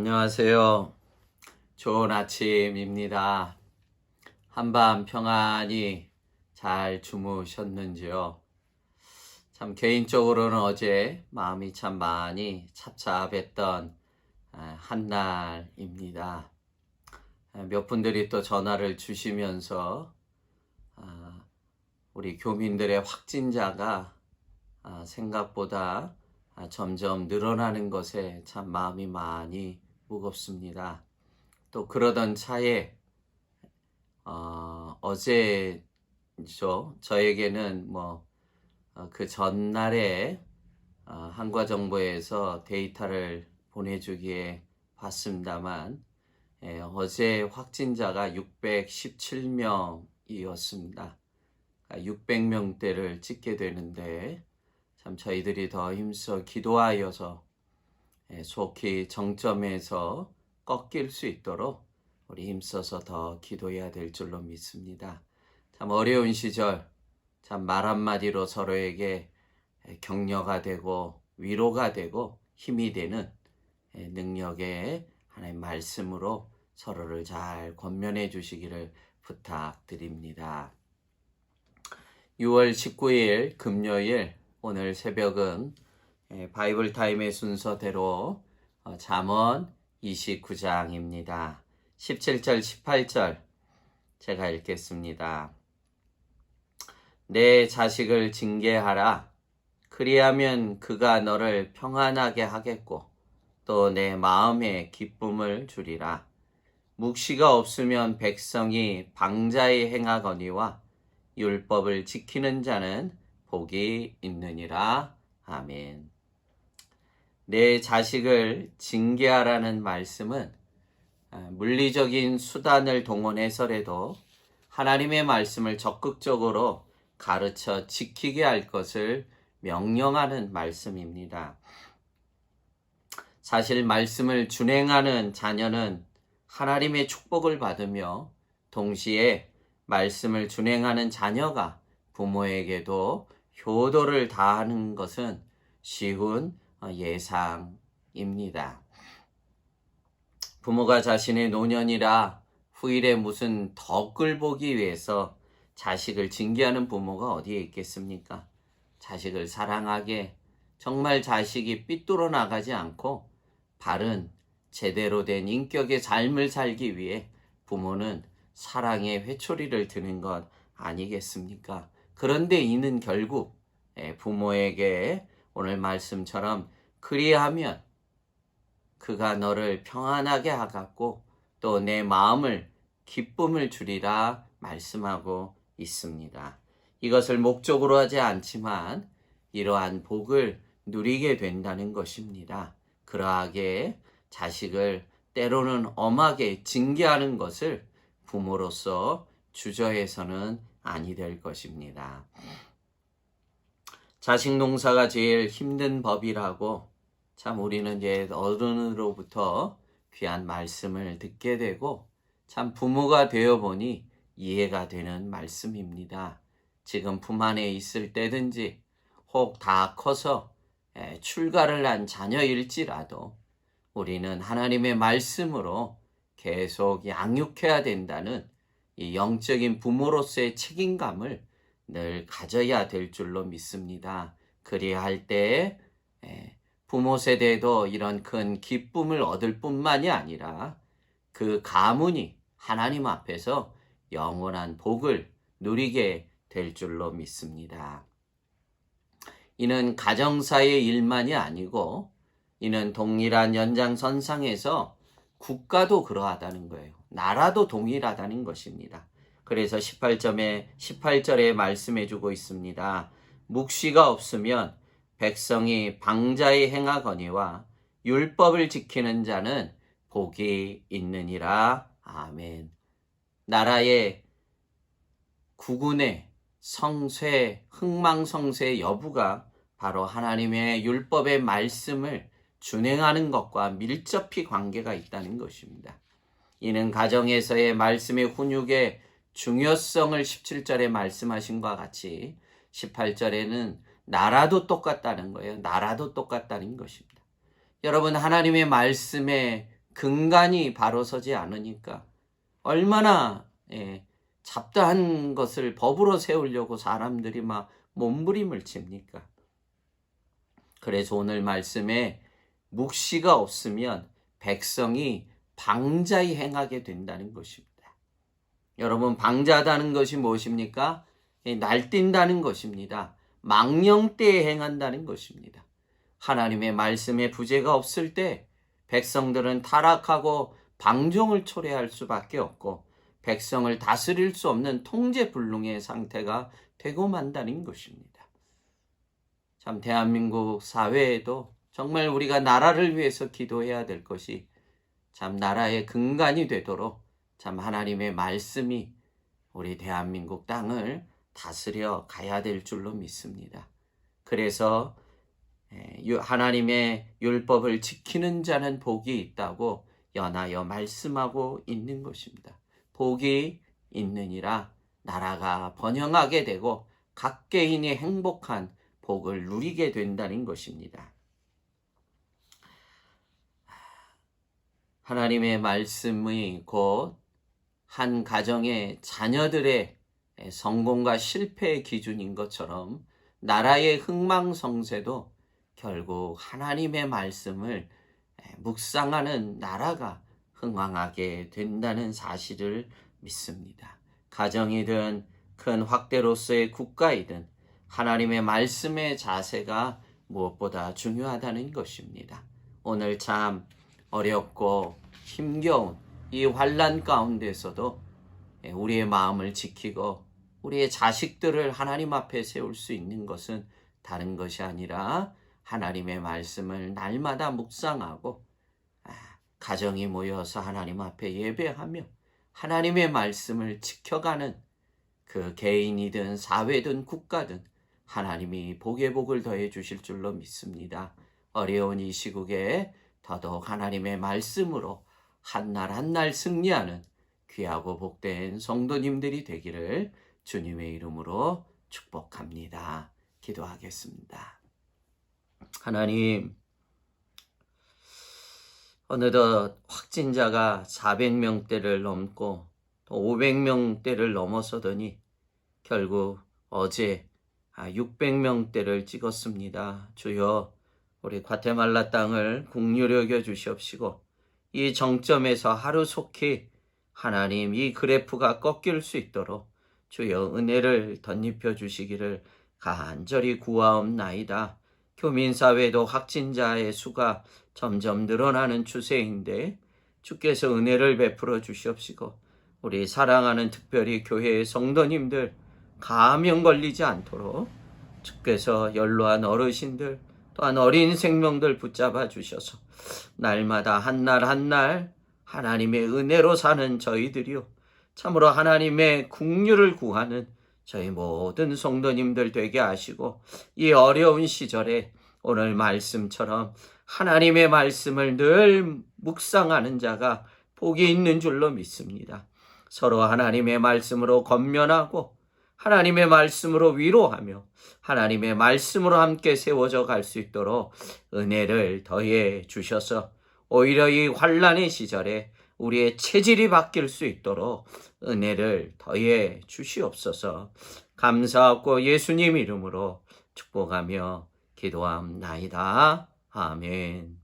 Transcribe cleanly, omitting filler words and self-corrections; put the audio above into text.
안녕하세요. 좋은 아침입니다. 한밤 평안히 잘 주무셨는지요? 참 개인적으로는 어제 마음이 참 많이 찹찹했던 한날입니다. 몇 분들이 또 전화를 주시면서 우리 교민들의 확진자가 생각보다 점점 늘어나는 것에 참 마음이 많이 무겁습니다. 또 그러던 차에 어제죠. 저에게는 그 전날에 한과정보에서 데이터를 보내주기에 봤습니다만 어제 확진자가 617명이었습니다. 600명대를 찍게 되는데 참 저희들이 더 힘써 기도하여서 속히 정점에서 꺾일 수 있도록 우리 힘써서 더 기도해야 될 줄로 믿습니다. 참 어려운 시절 참 말 한마디로 서로에게 격려가 되고 위로가 되고 힘이 되는 능력의 하나님 말씀으로 서로를 잘 권면해 주시기를 부탁드립니다. 6월 19일 금요일 오늘 새벽은 바이블 타임의 순서대로 잠언 29장입니다. 17절 18절 제가 읽겠습니다. 내 자식을 징계하라. 그리하면 그가 너를 평안하게 하겠고 또 내 마음에 기쁨을 주리라. 묵시가 없으면 백성이 방자히 행하거니와 율법을 지키는 자는 복이 있느니라. 아멘. 내 자식을 징계하라는 말씀은 물리적인 수단을 동원해서라도 하나님의 말씀을 적극적으로 가르쳐 지키게 할 것을 명령하는 말씀입니다. 사실 말씀을 준행하는 자녀는 하나님의 축복을 받으며 동시에 말씀을 준행하는 자녀가 부모에게도 효도를 다하는 것은 쉬운 예상입니다. 부모가 자신의 노년이라 후일에 무슨 덕을 보기 위해서 자식을 징계하는 부모가 어디에 있겠습니까? 자식을 사랑하게 정말 자식이 삐뚤어 나가지 않고 바른 제대로 된 인격의 삶을 살기 위해 부모는 사랑의 회초리를 드는 것 아니겠습니까? 그런데 이는 결국 부모에게 오늘 말씀처럼 그리하면 그가 너를 평안하게 하겠고 또 내 마음을 기쁨을 주리라 말씀하고 있습니다. 이것을 목적으로 하지 않지만 이러한 복을 누리게 된다는 것입니다. 그러하게 자식을 때로는 엄하게 징계하는 것을 부모로서 주저해서는 아니 될 것입니다. 자식 농사가 제일 힘든 법이라고 참 우리는 옛 어른으로부터 귀한 말씀을 듣게 되고 참 부모가 되어보니 이해가 되는 말씀입니다. 지금 품 안에 있을 때든지 혹 다 커서 출가를 한 자녀일지라도 우리는 하나님의 말씀으로 계속 양육해야 된다는 이 영적인 부모로서의 책임감을 늘 가져야 될 줄로 믿습니다. 그리할 때 부모 세대도 이런 큰 기쁨을 얻을 뿐만이 아니라 그 가문이 하나님 앞에서 영원한 복을 누리게 될 줄로 믿습니다. 이는 가정사의 일만이 아니고 이는 동일한 연장선상에서 국가도 그러하다는 거예요. 나라도 동일하다는 것입니다. 그래서 18절에 말씀해 주고 있습니다. 묵시가 없으면 백성이 방자히 행하거니와 율법을 지키는 자는 복이 있느니라. 아멘. 나라의 국운의 성쇠, 흥망성쇠의 여부가 바로 하나님의 율법의 말씀을 준행하는 것과 밀접히 관계가 있다는 것입니다. 이는 가정에서의 말씀의 훈육의 중요성을 17절에 말씀하신 것과 같이 18절에는 나라도 똑같다는 거예요. 나라도 똑같다는 것입니다. 여러분, 하나님의 말씀에 근간이 바로 서지 않으니까 얼마나 잡다한 것을 법으로 세우려고 사람들이 막 몸부림을 칩니까? 그래서 오늘 말씀에 묵시가 없으면 백성이 방자히 행하게 된다는 것입니다. 여러분, 방자하다는 것이 무엇입니까? 날뛴다는 것입니다. 망령때에 행한다는 것입니다. 하나님의 말씀에 부재가 없을 때 백성들은 타락하고 방종을 초래할 수밖에 없고 백성을 다스릴 수 없는 통제불능의 상태가 되고 만다는 것입니다. 참 대한민국 사회에도 정말 우리가 나라를 위해서 기도해야 될 것이 참 나라의 근간이 되도록 참 하나님의 말씀이 우리 대한민국 땅을 다스려 가야 될 줄로 믿습니다. 그래서 하나님의 율법을 지키는 자는 복이 있다고 연하여 말씀하고 있는 것입니다. 복이 있느니라 나라가 번영하게 되고 각 개인이 행복한 복을 누리게 된다는 것입니다. 하나님의 말씀이 곧 한 가정의 자녀들의 성공과 실패의 기준인 것처럼 나라의 흥망성쇠도 결국 하나님의 말씀을 묵상하는 나라가 흥왕하게 된다는 사실을 믿습니다. 가정이든 큰 확대로서의 국가이든 하나님의 말씀의 자세가 무엇보다 중요하다는 것입니다. 오늘 참 어렵고 힘겨운 이 환난 가운데서도 우리의 마음을 지키고 우리의 자식들을 하나님 앞에 세울 수 있는 것은 다른 것이 아니라 하나님의 말씀을 날마다 묵상하고 가정이 모여서 하나님 앞에 예배하며 하나님의 말씀을 지켜가는 그 개인이든 사회든 국가든 하나님이 복의 복을 더해 주실 줄로 믿습니다. 어려운 이 시국에 더더욱 하나님의 말씀으로 한날 한날 승리하는 귀하고 복된 성도님들이 되기를 주님의 이름으로 축복합니다. 기도하겠습니다. 하나님, 어느덧 확진자가 400명대를 넘고 또 500명대를 넘어서더니 결국 어제 600명대를 찍었습니다. 주여, 우리 과테말라 땅을 긍휼히 여겨 주시옵시고 이 정점에서 하루속히 하나님 이 그래프가 꺾일 수 있도록 주여 은혜를 덧입혀 주시기를 간절히 구하옵나이다. 교민사회도 확진자의 수가 점점 늘어나는 추세인데 주께서 은혜를 베풀어 주시옵시고 우리 사랑하는 특별히 교회의 성도님들 감염 걸리지 않도록 주께서 연로한 어르신들 또한 어린 생명들 붙잡아 주셔서 날마다 한날 한날 하나님의 은혜로 사는 저희들이요 참으로 하나님의 긍휼을 구하는 저희 모든 성도님들 되게 하시고 이 어려운 시절에 오늘 말씀처럼 하나님의 말씀을 늘 묵상하는 자가 복이 있는 줄로 믿습니다. 서로 하나님의 말씀으로 권면하고 하나님의 말씀으로 위로하며 하나님의 말씀으로 함께 세워져 갈 수 있도록 은혜를 더해 주셔서 오히려 이 환난의 시절에 우리의 체질이 바뀔 수 있도록 은혜를 더해 주시옵소서. 감사하고 예수님 이름으로 축복하며 기도합나이다. 아멘.